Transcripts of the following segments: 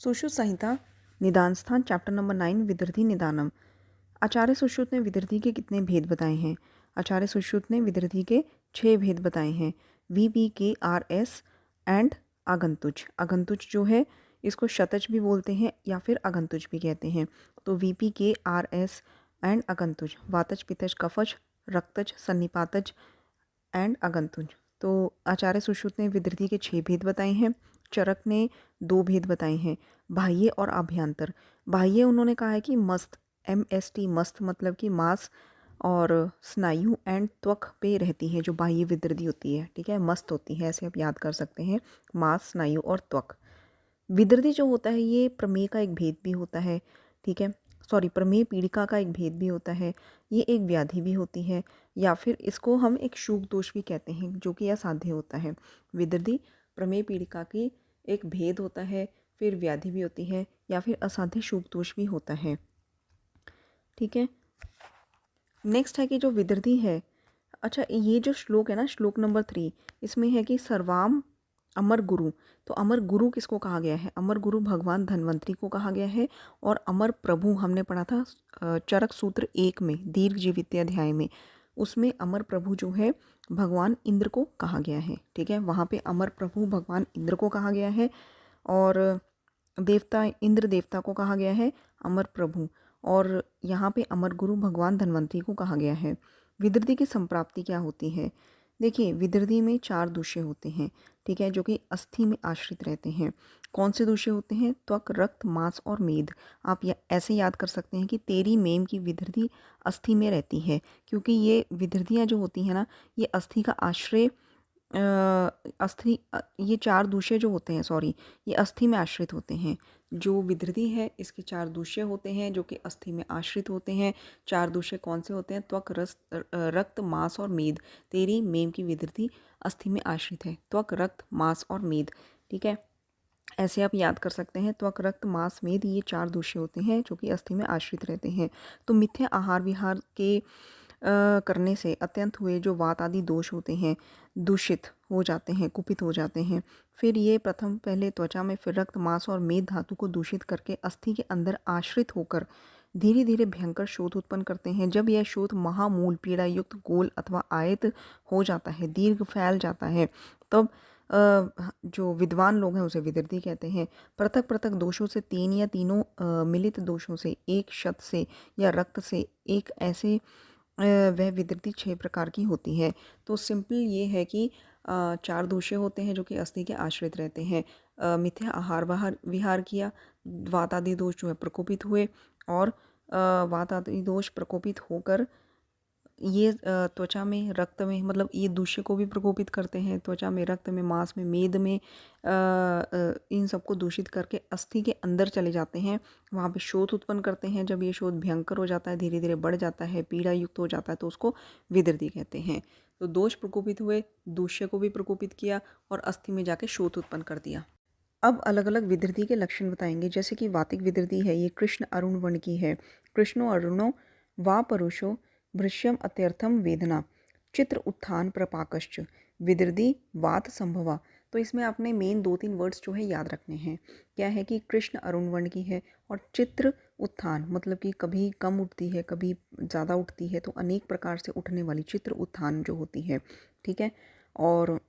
सुश्रुत निदान स्थान chapter number 9 विदर्धी निदानम। आचार्य सुश्रुत ने विदर्धी के कितने भेद बताए हैं? आचार्य सुश्रुत ने विदर्धी के 6 भेद बताए हैं। वी बी के आर एस एंड आगंतुज। आगंतुज जो है इसको शतज भी बोलते हैं या फिर आगंतुज भी कहते हैं। तो वी पी के आर एस एंड आगंतुज, वातज पितज कफज रक्तज सन्निपातज एंड आगंतुज। तो आचार्य सुश्रुत ने विदर्धी के 6 भेद बताए हैं। चरक ने 2 भेद बताए हैं, बाह्य और आभ्यंतर। बाह्य उन्होंने कहा है कि मस्त, MST मस्त मतलब कि मांस और स्नायु एंड त्वक पे रहती है जो बाह्य विदर्धी होती है। ठीक है, मस्त होती है, ऐसे आप याद कर सकते हैं, मांस स्नायु और त्वक। विदर्धी जो होता है ये प्रमेय का एक भेद भी होता है। ठीक है, सॉरी, प्रमेय पीड़िका का एक भेद भी होता है। ये एक व्याधि भी होती है या फिर इसको हम एक शूक दोष भी कहते हैं जो कि असाध्य होता है। विदर्धी प्रमेय पीड़िका की एक भेद होता है, फिर व्याधि भी होती है या फिर असाध्य शूक दोष भी होता है। ठीक है, नेक्स्ट है कि जो विदर्धी है, अच्छा ये जो श्लोक है ना, श्लोक नंबर 3, इसमें है कि सर्वाम अमर गुरु। तो अमर गुरु किसको कहा गया है? अमर गुरु भगवान धन्वंतरी को कहा गया है। और अमर प्रभु हमने पढ़ा था चरक सूत्र 1 में, दीर्घ जीवित अध्याय में, उसमें अमर प्रभु जो है भगवान इंद्र को कहा गया है। ठीक है, वहाँ पे अमर प्रभु भगवान इंद्र को कहा गया है और देवता इंद्र देवता को कहा गया है अमर प्रभु, और यहाँ पे अमर गुरु भगवान धन्वंतरी को कहा गया है। विदर्धी की संप्राप्ति क्या होती है? देखिए, विदर्धी में 4 दूषे होते हैं। ठीक है, जो कि अस्थि में आश्रित रहते हैं। कौन से दूषे होते हैं? त्वक, रक्त, मांस और मेद। आप ऐसे याद कर सकते हैं कि तेरी मेम की विदर्धी अस्थि में रहती है, क्योंकि ये विदर्धियाँ जो होती हैं ना, ये अस्थि का आश्रय अस्थि ये 4 दूषे जो होते हैं, सॉरी, ये अस्थि में आश्रित होते हैं। जो विदर्धी है इसके 4 दूषे होते हैं जो कि अस्थि में आश्रित होते हैं। 4 दूषे कौन से होते हैं? त्वक, रक्त, मांस और मेद। तेरी मेम की विदर्धी अस्थि में आश्रित है, त्वक, रक्त, मांस और मेद। ठीक है, ऐसे आप याद कर सकते हैं, त्वक, रक्त, मांस, मेद, ये 4 दूषे होते हैं जो कि अस्थि में आश्रित रहते हैं। तो मिथ्या आहार विहार के करने से अत्यंत हुए जो वात आदि दोष होते हैं दूषित हो जाते हैं, कुपित हो जाते हैं। फिर ये प्रथम पहले त्वचा में, फिर रक्त, मांस और मेद धातु को दूषित करके अस्थि के अंदर आश्रित होकर धीरे धीरे भयंकर शोथ उत्पन्न करते हैं। जब यह शोथ महामूल पीड़ा युक्त गोल अथवा आयत हो जाता है, दीर्घ फैल जाता है, तब जो विद्वान लोग हैं उसे विदर्धी कहते हैं। पृथक पृथक दोषों से 3 या तीनों मिलित दोषों से, एक शत से या रक्त से एक, ऐसे वह विदर्धी 6 प्रकार की होती है। तो सिंपल ये है कि 4 दोषे होते हैं जो कि अस्थि के आश्रित रहते हैं। मिथ्या आहार विहार किया, वात आदि दोष जो है प्रकोपित हुए, और वात आदि दोष प्रकोपित होकर ये त्वचा में, रक्त में, मतलब ये दूषे को भी प्रकोपित करते हैं। त्वचा में, रक्त में, मांस में, मेद में, इन सबको दूषित करके अस्थि के अंदर चले जाते हैं, वहाँ पे शोथ उत्पन्न करते हैं। जब ये शोथ भयंकर हो जाता है, धीरे धीरे बढ़ जाता है, पीड़ा युक्त हो जाता है, तो उसको विदर्धी कहते हैं। तो दोष प्रकोपित हुए, दूष्य को भी प्रकोपित किया और अस्थि में जाके शोथ उत्पन्न कर दिया। अब अलग अलग विदर्धी के लक्षण बताएंगे। जैसे कि वातिक विदर्धी है, ये कृष्ण अरुण वर्ण की है। कृष्णो अरुणो वा परुषो भृश्यम अत्यर्थम वेदना, चित्र उत्थान प्रपाकश्च, विदर्धी वात संभवा। तो इसमें आपने मेन 2-3 वर्ड्स जो है याद रखने हैं। क्या है कि कृष्ण अरुण वर्ण की है और चित्र उत्थान, मतलब कि कभी कम उठती है, कभी ज़्यादा उठती है, तो अनेक प्रकार से उठने वाली चित्र उत्थान जो होती है। ठीक है, और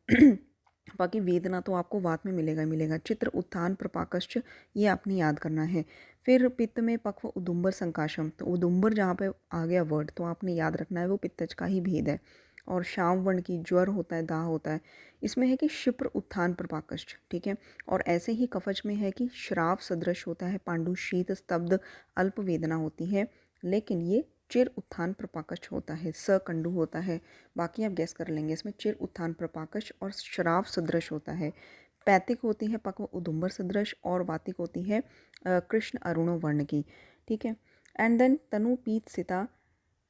बाकी वेदना तो आपको वात में मिलेगा ही मिलेगा। चित्र उत्थान प्रपाकश्च, ये आपने याद करना है। फिर पित्त में पक्व उदुम्बर संकाशम, तो उदुम्बर जहाँ पे आ गया वर्ड तो आपने याद रखना है वो पित्तज का ही भेद है। और श्याम वर्ण की ज्वर होता है, दाह होता है। इसमें है कि क्षिप्र उत्थान प्रपाकश्च। ठीक है, और ऐसे ही कफज में है कि श्राव सदृश होता है, पांडु शीत स्तब्ध अल्प वेदना होती है, लेकिन ये चिर उत्थान प्रपाकश होता है, सकंडु होता है। बाकी आप गैस कर लेंगे, इसमें चिर उत्थान प्रपाकश और श्राव सदृश होता है। पैतिक होती है पक्व उदुम्बर सदृश, और वातिक होती है कृष्ण अरुणो वर्ण की। ठीक है, एंड देन तनु पीत सिता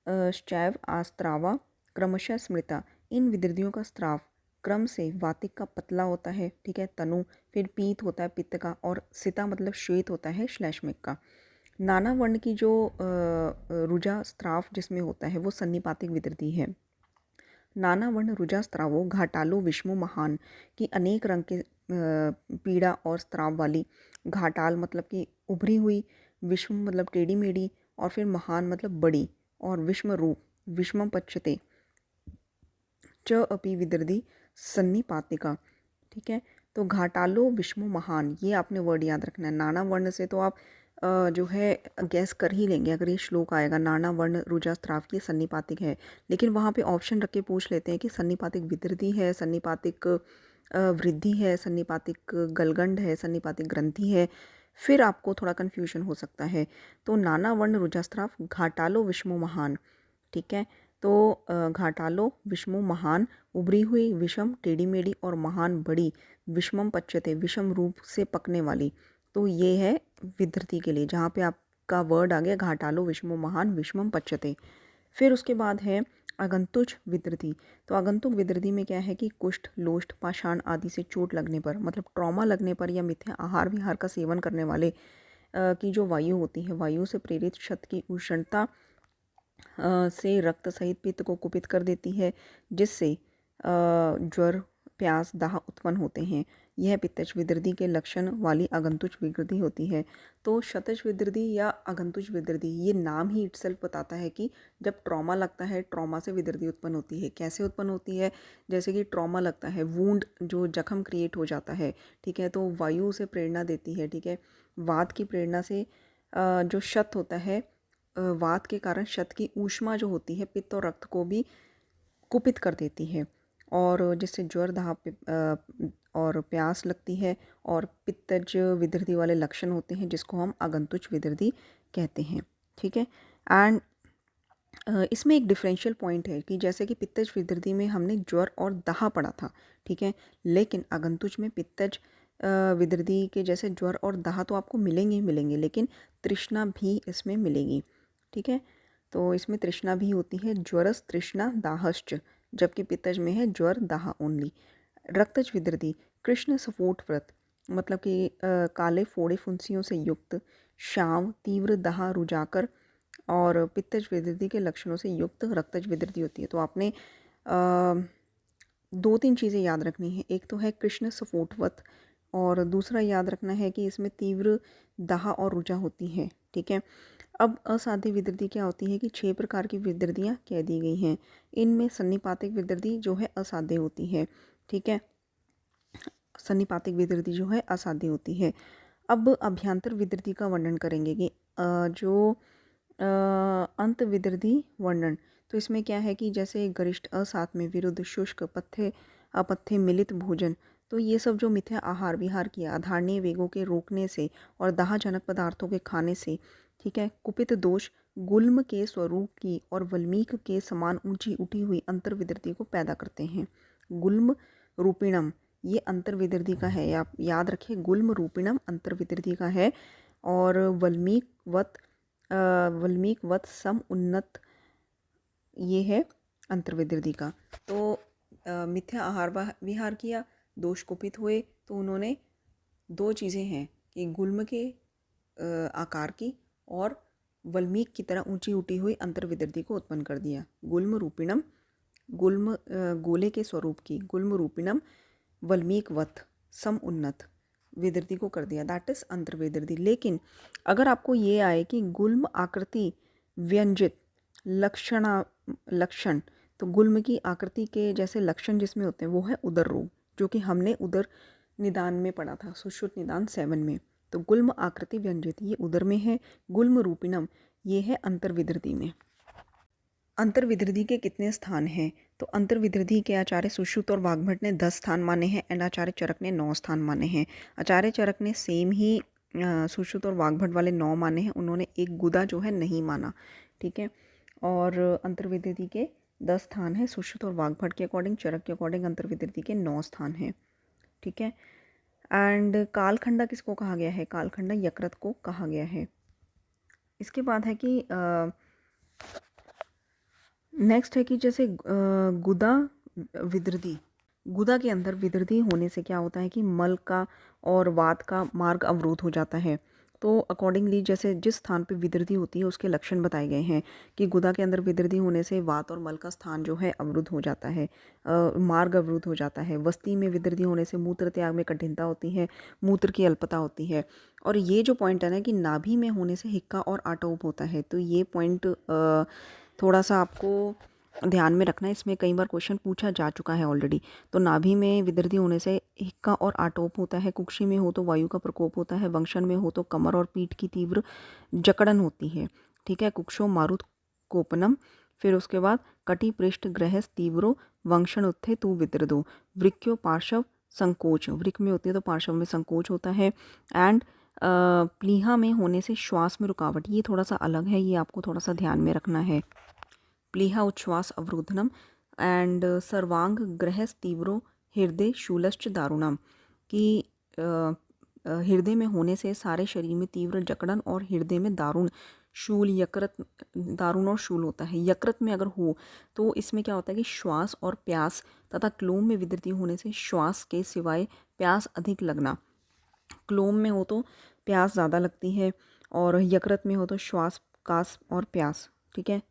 श्चैव आस्त्रावा क्रमशः स्मृता। इन विदर्धियों का स्त्राव क्रम से वातिक का पतला होता है। ठीक है, तनु, फिर पीत होता है पित्त का, और सिता मतलब श्वेत होता है श्लेष्मिक का। नाना वर्ण की जो रुजा स्त्राव जिसमें होता है वो सन्निपातिक विदर्धी है। नाना वर्ण रुजा स्त्रावो घाटालो विष्णु महान की अनेक रंग के पीड़ा और स्त्राव वाली घाटाल मतलब कि उभरी हुई, विश्व मतलब टेढ़ी मेढ़ी, और फिर महान मतलब बड़ी, और विषम रूप, विषमम पच्यते, च अपि विदर्दी सन्निपातिका। ठीक है, तो घाटालो विषमो महान, ये आपने वर्ड याद रखना है। नाना वर्ण से तो आप जो है गैस कर ही लेंगे अगर ये श्लोक आएगा नाना वर्ण रुजास्त्राव की सन्निपातिक है, लेकिन वहाँ पे ऑप्शन रख के पूछ लेते हैं कि सन्निपातिक विदर्दी है, सन्निपातिक वृद्धि है, सन्निपातिक गलगंड है, सन्निपातिक ग्रंथि है, फिर आपको थोड़ा कन्फ्यूजन हो सकता है। तो नाना वर्ण रुजास्त्राव घाटालो विषमो महान। ठीक है, तो घाटालो विषमो महान, उभरी हुई, विषम टेढ़ी मेढ़ी, और महान बड़ी, विषमम पच्यते, विषम रूप से पकने वाली। तो ये है विधृति के लिए, जहाँ पे आपका वर्ड आ गया घाटालो विषमो महान विषमम पच्यते। फिर उसके बाद है आगंतुज विधृति। तो आगंतुक विधृति में क्या है कि कुष्ठ, लोष्ट, पाषाण आदि से चोट लगने पर, मतलब ट्रॉमा लगने पर, या मिथ्या आहार विहार का सेवन करने वाले की जो वायु होती है, वायु से प्रेरित क्षत की उष्णता से रक्त सहित पित्त को कुपित कर देती है, जिससे ज्वर, प्यास, दाह उत्पन्न होते हैं। यह पित्तज विदृति के लक्षण वाली आगंतुज विकृति होती है। तो शतज विदृति या आगंतुज विदृति, ये नाम ही इटसेल्फ बताता है कि जब ट्रॉमा लगता है, ट्रॉमा से विदृति उत्पन्न होती है। कैसे उत्पन्न होती है? जैसे कि ट्रॉमा लगता है, वूंड जो जख्म क्रिएट हो जाता है, ठीक है, तो वायु से प्रेरणा देती है, ठीक है, वात की प्रेरणा से जो शत होता है, वात के कारण शत की ऊष्मा जो होती है पित्त और रक्त को भी कुपित कर देती है, और जिससे ज्वर, दाह और प्यास लगती है, और पित्तज विदृति वाले लक्षण होते हैं, जिसको हम आगंतुज विदृति कहते हैं। ठीक है, एंड इसमें एक डिफरेंशियल पॉइंट है कि जैसे कि पित्तज विदृति में हमने ज्वर और दाह पढ़ा था, ठीक है, लेकिन आगंतुज में पित्तज विदृति के जैसे ज्वर और दाह तो आपको मिलेंगे ही मिलेंगे, लेकिन तृष्णा भी इसमें मिलेगी। ठीक है, तो इसमें तृष्णा भी होती है, ज्वरस तृष्णा दाहश्च, जबकि पित्तज में है ज्वर दाह ओनली। रक्तज विदृति, कृष्ण सफोट व्रत, मतलब कि काले फोड़े फुंसियों से युक्त, श्याम, तीव्र दाह रुजाकर, और पित्तज विदृति के लक्षणों से युक्त रक्तज विदृति होती है। तो आपने दो तीन चीज़ें याद रखनी है, एक तो है कृष्ण सफोटवत, और दूसरा याद रखना है कि इसमें तीव्र दाह और रुजा होती है। ठीक है, अब असाध्य विदृति क्या होती है कि 6 प्रकार की विदृतियाँ कह दी गई हैं, इनमें सन्निपातिक विदृति जो है असाध्य होती है। ठीक है, सन्निपातिक विदृति जो है असाध्य होती है। अब अभ्यंतर विदृति का वर्णन करेंगे कि जो अंत विदृति वर्णन, तो इसमें क्या है कि जैसे गरिष्ठ असात में, विरुद्ध शुष्क, पथ्य अपथ्य मिलित भोजन, तो ये सब जो मिथ्या आहार विहार किया, आधारणीय वेगों के रोकने से और दाहजनक पदार्थों के खाने से, ठीक है, कुपित दोष गुल्म के स्वरूप की और वल्मीक के समान ऊंची उठी हुई अंतर्विदृति को पैदा करते हैं। गुल्म रूपिणम, ये अंतर्विदृति का है, आप याद रखिए, गुल्म रूपिणम अंतर्विदृति का है, और वल्मीक वत सम उन्नत, ये है अंतर्विदृति का। तो मिथ्या आहार विहार किया, दोष कुपित हुए, तो उन्होंने दो चीज़ें हैं कि गुल्म के आकार की और वल्मीक की तरह ऊंची उठी हुई अंतर्विदृति को उत्पन्न कर दिया। गुल्म रूपिणम, गुल्म गोले के स्वरूप की, गुल्म रूपिणम वल्मीक वत सम उन्नत विदृति को कर दिया, दैट इज अंतर्विदृति। लेकिन अगर आपको ये आए कि गुल्म आकृति व्यंजित लक्षण, तो गुल्म की आकृति के जैसे लक्षण जिसमें होते हैं वो है उदर रोग, जो कि हमने उदर निदान में पढ़ा था, सुश्रुत निदान 7 में। तो गुल्म आकृति व्यंजित ये उदर में है, गुल्म रूपिणम ये है अंतर्विदृति में। अंतर्विदृति के कितने स्थान हैं? तो अंतर्विदृति के आचार्य सुश्रुत और वाग्भट ने 10 स्थान माने हैं, एंड आचार्य चरक ने 9 स्थान माने हैं। आचार्य चरक ने सेम ही सुश्रुत और वाग्भट वाले 9 माने हैं, उन्होंने एक गुदा जो है नहीं माना। ठीक है, और अंतर्विदृति के 10 स्थान हैं सुश्रुत और वाग्भट के अकॉर्डिंग, चरक के अकॉर्डिंग अंतर्विदृति के 9 स्थान हैं। ठीक है, एंड कालखंडा किसको कहा गया है? कालखंडा यकृत को कहा गया है। इसके बाद है कि नेक्स्ट है कि जैसे गुदा विदृति, गुदा के अंदर विदृति होने से क्या होता है कि मल का और वात का मार्ग अवरोध हो जाता है। तो अकॉर्डिंगली जैसे जिस स्थान पे विदृति होती है उसके लक्षण बताए गए हैं कि गुदा के अंदर विदृति होने से वात और मल का स्थान जो है अवरुद्ध हो जाता है, मार्ग अवरुद्ध हो जाता है। वस्ती में विदृति होने से मूत्र त्याग में कठिनता होती है, मूत्र की अल्पता होती है। और ये जो पॉइंट है ना कि नाभि में होने से हिक्का और आटोप होता है, तो ये पॉइंट थोड़ा सा आपको ध्यान में रखना है। इसमें कई बार क्वेश्चन पूछा जा चुका है ऑलरेडी। तो नाभि में विदृति होने से हिक्का और आटोप होता है, कुक्षी में हो तो वायु का प्रकोप होता है, वंशन में हो तो कमर और पीठ की तीव्र जकड़न होती है। ठीक है, कुक्षो मारुत कोपनम। फिर उसके बाद कटी पृष्ठ ग्रहस तीव्रो वंशन उत्थे तू विदृदो। वृक्यो पार्श्व संकोच, वृक में होती है तो पार्श्व में संकोच होता है। एंड प्लीहा में होने से श्वास में रुकावट, ये थोड़ा सा अलग है, ये आपको थोड़ा सा ध्यान में रखना है। प्लीहा उच्छ्वास अवरोधनम एंड सर्वांग ग्रहस तीव्रो हृदय शूलश्च दारुणम, कि हृदय में होने से सारे शरीर में तीव्र जकड़न और हृदय में दारुण शूल यकृत, दारुण और शूल होता है। यकृत में अगर हो तो इसमें क्या होता है कि श्वास और प्यास तथा क्लोम में विदृति होने से श्वास के सिवाय प्यास अधिक लगना। क्लोम में हो तो प्यास ज़्यादा लगती है और यकृत में हो तो श्वास कास और प्यास। ठीक है,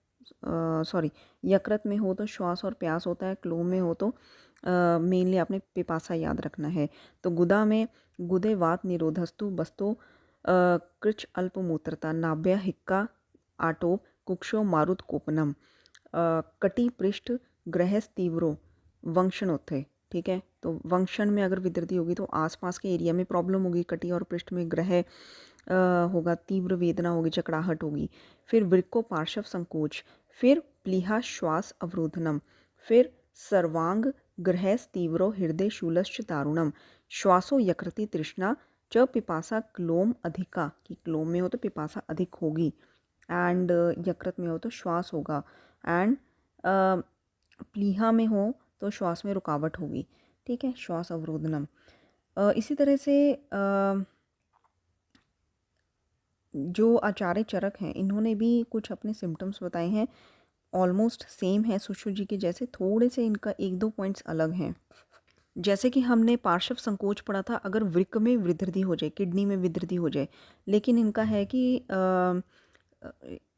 सॉरी, यकृत में हो तो श्वास और प्यास होता है, क्लोम में हो तो मेनली आपने पिपासा याद रखना है। तो गुदा में गुदे वात निरोधस्तु बस्तो कृच अल्पमूत्रता नाभ्य हिक्का आटोप कुक्षो मारुत कोपनम कटी पृष्ठ ग्रहस तीव्रो वंशनोत्थे। ठीक है, तो वंशन में अगर विदृति होगी तो आसपास के एरिया में प्रॉब्लम होगी, कटी और पृष्ठ में ग्रह होगा, तीव्र वेदना होगी, चकड़ाहट होगी। फिर वृक्को पार्श्व संकोच, फिर प्लीहा श्वास अवरोधनम, फिर सर्वांग ग्रहस तीव्रो हृदय शूलश्च दारुणम, श्वासो यकृति तृष्णा च पिपासा क्लोम अधिका, कि क्लोम में हो तो पिपासा अधिक होगी एंड यकृत में हो तो श्वास होगा एंड प्लीहा में हो तो श्वास में रुकावट होगी। ठीक है, श्वास अवरोधनम। इसी तरह से जो आचार्य चरक हैं इन्होंने भी कुछ अपने सिम्टम्स बताए हैं, ऑलमोस्ट सेम है सुश्रु जी के जैसे, थोड़े से इनका एक दो पॉइंट्स अलग हैं। जैसे कि हमने पार्श्व संकोच पढ़ा था, अगर वृक्क में विदृति हो जाए, किडनी में विदृति हो जाए, लेकिन इनका है कि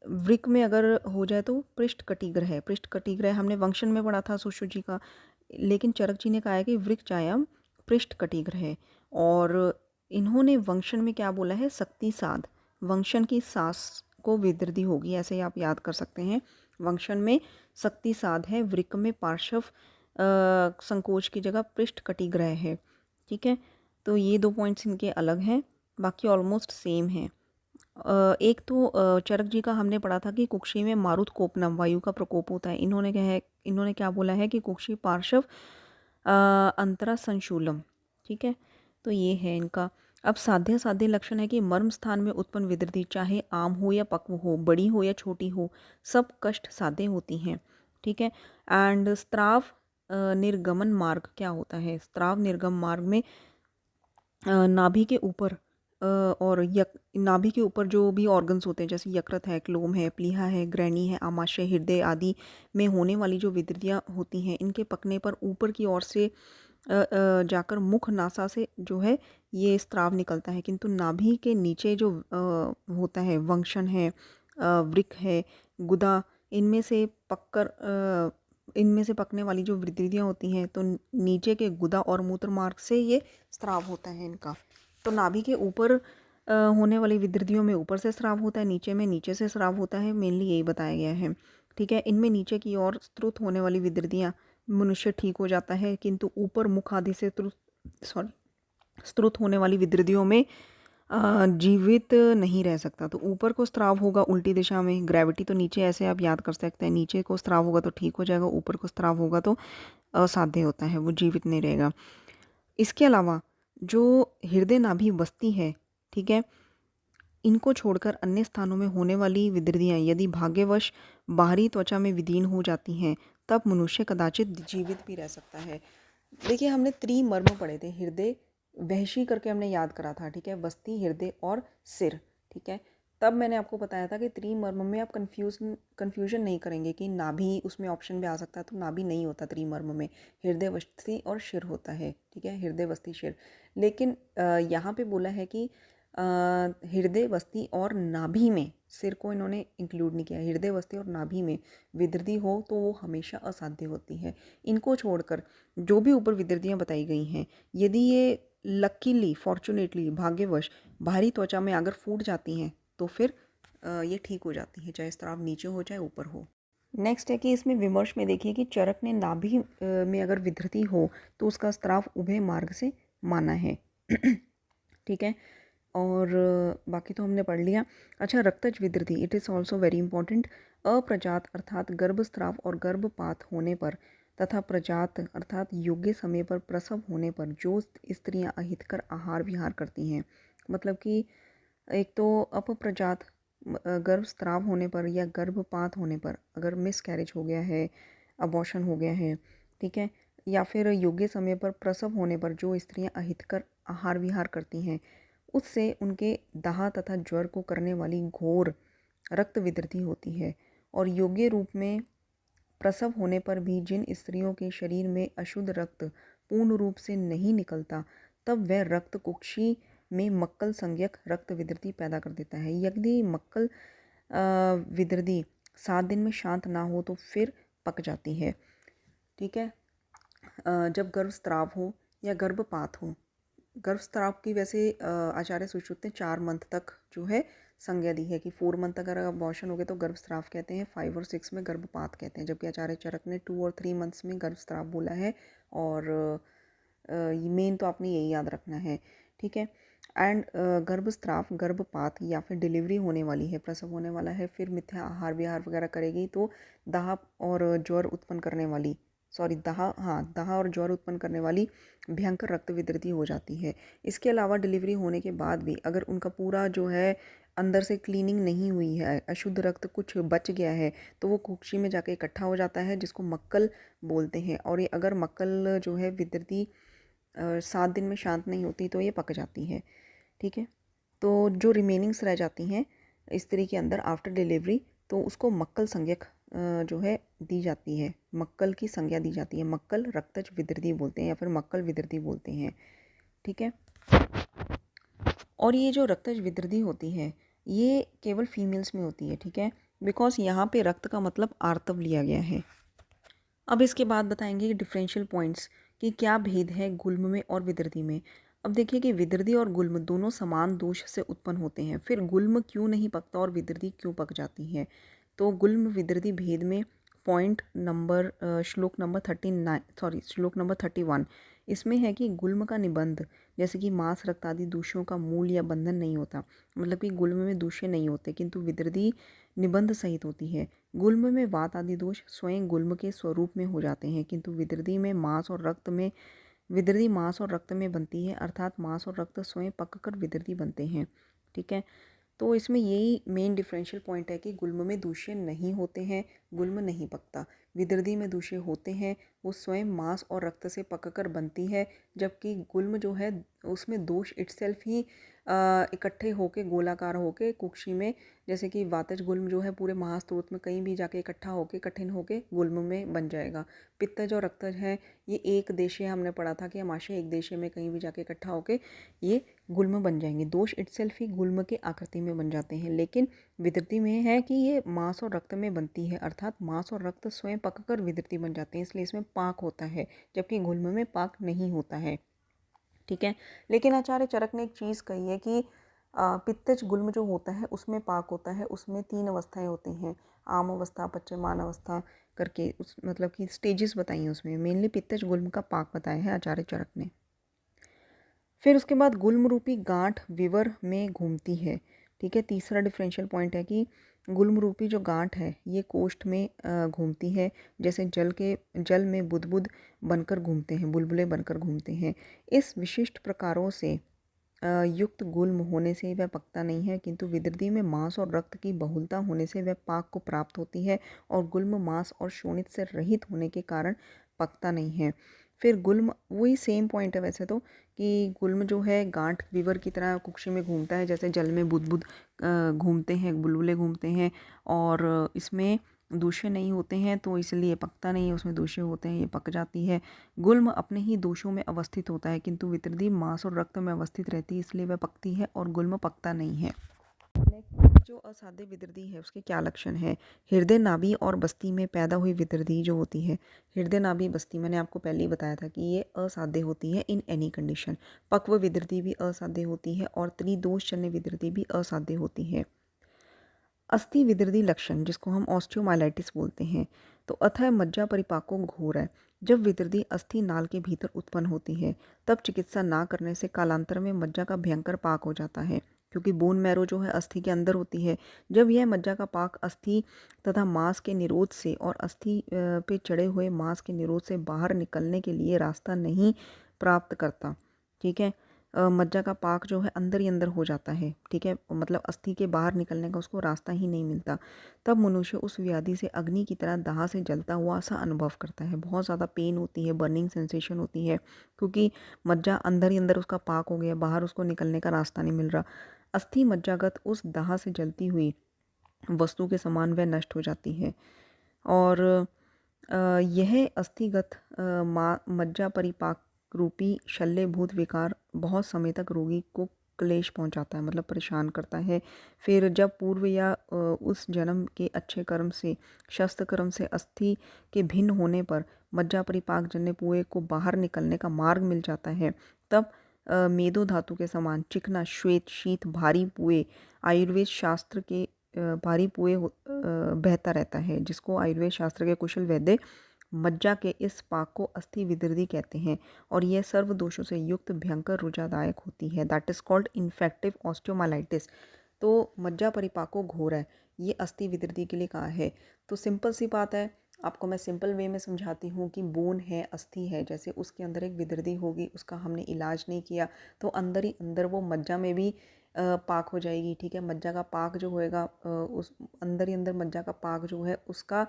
वृक्क में अगर हो जाए तो पृष्ठ कटिग्रह है। पृष्ठ कटिग्रह हमने वंशन में पढ़ा था सुश्रु जी का, लेकिन चरक जी ने कहा है कि वृक्क चायाम पृष्ठ कटिग्रह है। और इन्होंने वंशन में क्या बोला है, शक्ति साध, वंशन की सांस को विदृति होगी, ऐसे आप याद कर सकते हैं। वंशन में शक्ति साध है, वृक्क में पार्श्व संकोच की जगह पृष्ठ कटिग्रह है। ठीक है, तो ये दो पॉइंट्स इनके अलग हैं, बाकी ऑलमोस्ट सेम है। एक तो चरक जी का हमने पढ़ा था कि कुक्षी में मारुत कोपनम, वायु का प्रकोप होता है। इन्होंने क्या बोला है कि कुक्षी पार्श्व अंतरा संशूलम। ठीक है, तो ये है इनका। अब साध्य लक्षण है कि मर्म स्थान में उत्पन्न विदृति चाहे आम हो या पक्व हो, बड़ी हो या छोटी हो, सब कष्ट साध्य होती हैं। ठीक है, एंड स्त्राव निर्गमन मार्ग क्या होता है, स्त्राव निर्गम मार्ग में नाभि के ऊपर और नाभि के ऊपर जो भी ऑर्गन्स होते हैं जैसे यकृत है, क्लोम है, प्लीहा है, ग्रैनी है, आमाशय, हृदय आदि में होने वाली जो विदृतियाँ होती हैं, इनके पकने पर ऊपर की ओर से जाकर मुख नासा से जो है ये स्त्राव निकलता है, किंतु नाभि के नीचे जो होता है, वंशन है, वृक्क है, गुदा, इनमें से पकने वाली जो विदृतियाँ होती हैं तो नीचे के गुदा और मूत्र मार्ग से ये स्त्राव होता है इनका। तो नाभि के ऊपर होने वाली विदृतियों में ऊपर से स्राव होता है, नीचे में नीचे से स्राव होता है, मेनली यही बताया गया है। ठीक है, इनमें नीचे की ओर स्त्रुत होने वाली विदृतियाँ मनुष्य ठीक हो जाता है, किंतु ऊपर मुख आदि से स्त्रुत होने वाली विदृतियों में जीवित नहीं रह सकता। तो ऊपर को स्त्राव होगा उल्टी दिशा में, ग्रेविटी तो नीचे, ऐसे आप याद कर सकते हैं, नीचे को स्त्राव होगा तो ठीक हो जाएगा, ऊपर को स्त्राव होगा तो असाध्य होता है, वो जीवित नहीं रहेगा। इसके अलावा जो हृदय नाभि बस्ती है, ठीक है, इनको छोड़कर अन्य स्थानों में होने वाली विदृतियाँ यदि भाग्यवश बाहरी त्वचा में विलीन हो जाती हैं तब मनुष्य कदाचित जीवित भी रह सकता है। देखिए, हमने त्रिमर्म पढ़े थे, हृदय वहशी करके हमने याद करा था। ठीक है, बस्ती, हृदय और सिर। ठीक है, तब मैंने आपको बताया था कि त्रिमर्म में आप कन्फ्यूजन नहीं करेंगे कि नाभि उसमें ऑप्शन में आ सकता है, तो नाभि नहीं होता त्रिमर्म में, हृदय बस्ती और शिर होता है। ठीक है, हृदय बस्ती शिर। लेकिन यहाँ पे बोला है कि हृदय वस्ती और नाभि में, सिर को इन्होंने इंक्लूड नहीं किया, हृदय वस्ती और नाभि में विदृति हो तो वो हमेशा असाध्य होती है। इनको छोड़कर जो भी ऊपर विदृतियाँ बताई गई हैं, यदि ये लकीली, फॉर्चुनेटली, भाग्यवश बाहरी त्वचा में अगर फूट जाती हैं तो फिर ये ठीक हो जाती है, चाहे स्त्राव नीचे हो चाहे ऊपर हो। नेक्स्ट है कि इसमें विमर्श में देखिए कि चरक ने नाभि में अगर विधृति हो तो उसका स्त्राव उभय मार्ग से माना है। ठीक है, और बाकी तो हमने पढ़ लिया। अच्छा, रक्तज विधृति, it is also very important. अप्रजात अर्थात गर्भस्त्राव और गर्भपात होने पर तथा प्रजात अर्थात योग्य समय पर प्रसव होने पर जो स्त्रियां अहितकर आहार विहार करती हैं, मतलब कि एक तो अपप्रजात गर्भस्राव होने पर या गर्भपात होने पर, अगर मिस कैरेज हो गया है, अबॉर्शन हो गया है, ठीक है, या फिर योग्य समय पर प्रसव होने पर जो स्त्रियां अहितकर आहार विहार करती हैं, उससे उनके दाह तथा ज्वर को करने वाली घोर रक्त विधृति होती है। और योग्य रूप में प्रसव होने पर भी जिन स्त्रियों के शरीर में अशुद्ध रक्त पूर्ण रूप से नहीं निकलता, तब वह रक्त कुक्षी में मक्कल संज्ञक रक्त विधृति पैदा कर देता है। यदि मक्कल विधृति 7 दिन में शांत ना हो तो फिर पक जाती है। ठीक है, जब गर्भस्राव हो या गर्भपात हो, गर्भस्राव की वैसे आचार्य सुश्रुत ने 4 मंथ तक जो है संज्ञा दी है कि 4 मंथ अगर अबॉर्शन हो गए तो गर्भस्राव कहते हैं, 5 और 6 में गर्भपात कहते हैं, जबकि आचार्य चरक ने 2 और 3 मंथ्स में गर्भस्राव बोला है। और मेन तो आपने यही याद रखना है। ठीक है, एंड गर्भस्राव, गर्भपात या फिर डिलीवरी होने वाली है, प्रसव होने वाला है, फिर मिथ्या आहार विहार वगैरह करेगी तो दाह और ज्वर उत्पन्न करने वाली, दाह और ज्वर उत्पन्न करने वाली भयंकर रक्त विधृति हो जाती है। इसके अलावा डिलीवरी होने के बाद भी अगर उनका पूरा जो है अंदर से क्लीनिंग नहीं हुई है, अशुद्ध रक्त कुछ बच गया है, तो वो कुक्षी में जाके इकट्ठा हो जाता है, जिसको मक्कल बोलते हैं। और ये अगर मक्कल जो है विधृति 7 दिन में शांत नहीं होती तो ये पक जाती है। ठीक है, तो जो रिमेनिंग्स रह जाती हैं स्त्री के अंदर आफ्टर डिलीवरी, तो उसको मक्कल संज्ञक जो है दी जाती है, मक्कल की संज्ञा दी जाती है। मक्कल रक्तज विधृति बोलते हैं या फिर मक्कल विधृति बोलते हैं। ठीक है, और ये जो रक्तज विधृति होती है ये केवल फीमेल्स में होती है। ठीक है, बिकॉज यहाँ पे रक्त का मतलब आर्तव लिया गया है। अब इसके बाद बताएंगे डिफरेंशियल पॉइंट्स कि क्या भेद है गुल्म में और विधृति में। अब देखिए कि विधृति और गुल्म दोनों समान दोष से उत्पन्न होते हैं, फिर गुल्म क्यों नहीं पकता और विधृति क्यों पक जाती है। तो गुल्म विधृति भेद में पॉइंट नंबर श्लोक नंबर 31 इसमें है कि गुल्म का निबंध जैसे कि मांस रक्त आदि दूषियों का मूल या बंधन नहीं होता, मतलब कि गुल्म में दूषिय नहीं होते, किंतु विधृति निबंध सहित होती है। गुल्म में वात आदि दोष स्वयं गुल्म के स्वरूप में हो जाते हैं, किंतु विधृति मांस और रक्त में बनती है, अर्थात मांस और रक्त स्वयं पककर विधृति बनते हैं। ठीक है, तो इसमें यही मेन डिफरेंशियल पॉइंट है कि गुल्म में दूषिय नहीं होते हैं, गुल्म नहीं पकता। विधृति में दूषिय होते हैं, वो स्वयं मांस और रक्त से पककर बनती है, जबकि गुल्म जो है उसमें दोष इटसेल्फ ही इकट्ठे होके गोलाकार होके कुक्षी में, जैसे कि वातज गुल्म जो है पूरे महास्त्रोत में कहीं भी जाके इकट्ठा होके कठिन होके गुल्म में बन जाएगा। पित्तज और रक्तज है ये एक देशीय, हमने पढ़ा था कि आमाशय एक देशीय में कहीं भी जाके इकट्ठा होके ये गुल्म बन जाएंगे। दोष इटसेल्फ ही गुल्म के आकृति में बन जाते हैं, लेकिन विधृति में है कि ये मांस और रक्त में बनती है, अर्थात मांस और रक्त स्वयं पककर विधृति बन जाते हैं, इसलिए इसमें पाक होता है, जबकि गुल्म में पाक नहीं होता है। ठीक है, लेकिन आचार्य चरक ने एक चीज़ कही है कि पित्तज गुल्म जो होता है उसमें पाक होता है, उसमें 3 अवस्थाएं होती हैं, आम अवस्था, पच्यमान अवस्था करके, उस मतलब कि स्टेजेस बताई हैं, उसमें मेनली पित्तज गुल्म का पाक बताया है आचार्य चरक ने। फिर उसके बाद गुल्म रूपी गांठ विवर में घूमती है। ठीक है, तीसरा डिफरेंशियल पॉइंट है कि गुल्म रूपी जो गांठ है ये कोष्ठ में घूमती है, जैसे जल में बुदबुद बनकर घूमते हैं, बुलबुले बनकर घूमते हैं। इस विशिष्ट प्रकारों से युक्त गुल्म होने से वह पकता नहीं है, किंतु विधृति में मांस और रक्त की बहुलता होने से वह पाक को प्राप्त होती है, और गुल्म मांस और शोणित से रहित होने के कारण पकता नहीं है। फिर गुल्म वही सेम पॉइंट है वैसे तो, कि गुल्म जो है गांठ विवर की तरह कुक्षी में घूमता है, जैसे जल में बुदबुद घूमते हैं, बुलबुले घूमते हैं, और इसमें दूषित नहीं होते हैं तो इसलिए पकता नहीं है, उसमें दूषित होते हैं ये पक जाती है। गुल्म अपने ही दोषों में अवस्थित होता है किंतु वितृद्धि मांस और रक्त में अवस्थित रहती है इसलिए वह पकती है और गुल्म पकता नहीं है। नेक्स्ट जो असाध्य वितृद्धि है उसके क्या लक्षण है। हृदय नाभि और बस्ती में पैदा हुई वितृद्धि जो होती है, हृदय नाभि बस्ती मैंने आपको पहले ही बताया था कि ये असाध्य होती है इन एनी कंडीशन। पक्व वितृद्धि भी असाध्य होती है और त्रिदोषजन्य वितृद्धि भी असाध्य होती है। अस्थि विदृद्धि लक्षण जिसको हम ऑस्टियोमाइलाइटिस बोलते हैं, तो अथः मज्जा परिपाकों घोर है। जब विदृद्धि अस्थि नाल के भीतर उत्पन्न होती है तब चिकित्सा ना करने से कालांतर में मज्जा का भयंकर पाक हो जाता है, क्योंकि बोन मैरो जो है अस्थि के अंदर होती है। जब यह मज्जा का पाक अस्थि तथा मांस के निरोध से और अस्थि पे चढ़े हुए मांस के निरोध से बाहर निकलने के लिए रास्ता नहीं प्राप्त करता, ठीक है, मज्जा का पाक जो है अंदर ही अंदर हो जाता है, ठीक है, मतलब अस्थि के बाहर निकलने का उसको रास्ता ही नहीं मिलता, तब मनुष्य उस व्याधि से अग्नि की तरह दाह से जलता हुआ सा अनुभव करता है। बहुत ज़्यादा पेन होती है, बर्निंग सेंसेशन होती है, क्योंकि मज्जा अंदर ही अंदर उसका पाक हो गया, बाहर उसको निकलने का रास्ता नहीं मिल रहा। अस्थि मज्जागत उस दाह से जलती हुई वस्तु के समान वह नष्ट हो जाती है। और यह अस्थिगत मज्जा परिपाक रूपी शल्यभूत विकार बहुत समय तक रोगी को क्लेश पहुंचाता है, मतलब परेशान करता है। फिर जब पूर्व या उस जन्म के अच्छे कर्म से, शस्त्र कर्म से अस्थि के भिन्न होने पर मज्जा परिपाक जन्य पुए को बाहर निकलने का मार्ग मिल जाता है, तब मेदो धातु के समान चिकना श्वेत शीत भारी पुए आयुर्वेद शास्त्र के भारी पुए बहता रहता है, जिसको आयुर्वेद शास्त्र के कुशल वैद्य मज्जा के इस पाक को अस्थि विदृद्धि कहते हैं और यह सर्व दोषों से युक्त भयंकर रुजादायक होती है। That is called infective osteomyelitis. तो मज्जा परिपाको घोर है, ये अस्थि विदृद्धि के लिए कहा है। तो सिंपल सी बात है, आपको मैं सिंपल वे में समझाती हूँ कि बोन है, अस्थि है, जैसे उसके अंदर एक विदृद्धि होगी, उसका हमने इलाज नहीं किया तो अंदर ही अंदर वो मज्जा में भी पाक हो जाएगी, ठीक है। मज्जा का पाक जो होएगा उस अंदर ही अंदर मज्जा का पाक जो है उसका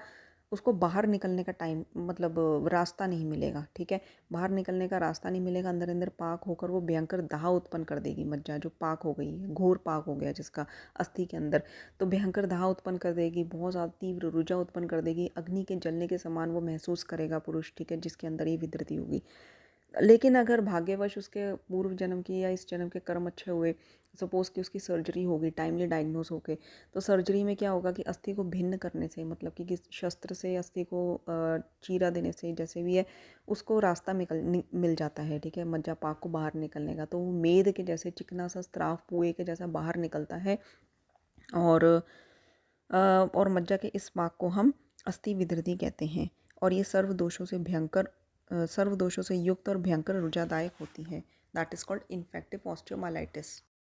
उसको बाहर निकलने का टाइम मतलब रास्ता नहीं मिलेगा, ठीक है। बाहर निकलने का रास्ता नहीं मिलेगा, अंदर अंदर पाक होकर वो भयंकर दाह उत्पन्न कर देगी मज्जा, जो पाक हो गई है, घोर पाक हो गया जिसका अस्थि के अंदर, तो भयंकर दाह उत्पन्न कर देगी, बहुत ज़्यादा तीव्र रुजा उत्पन्न कर देगी, अग्नि के जलने के समान वो महसूस करेगा पुरुष, ठीक है, जिसके अंदर ये विकृति होगी। लेकिन अगर भाग्यवश उसके पूर्व जन्म के या इस जन्म के कर्म अच्छे हुए, सपोज़ कि उसकी सर्जरी होगी टाइमली डायग्नोस होके, तो सर्जरी में क्या होगा कि अस्थि को भिन्न करने से, मतलब कि किस शस्त्र से अस्थि को चीरा देने से, जैसे भी है, उसको रास्ता मिल जाता है, ठीक है, मज्जा पाक को बाहर निकलने का। तो वो मेद के जैसे चिकना सा स्त्राव पुए के जैसा बाहर निकलता है और मज्जा के इस पाक को हम अस्थि विदृद्धि कहते हैं और ये सर्व दोषों से युक्त और भयंकर रुजादायक होती है। That is called infective osteomyelitis.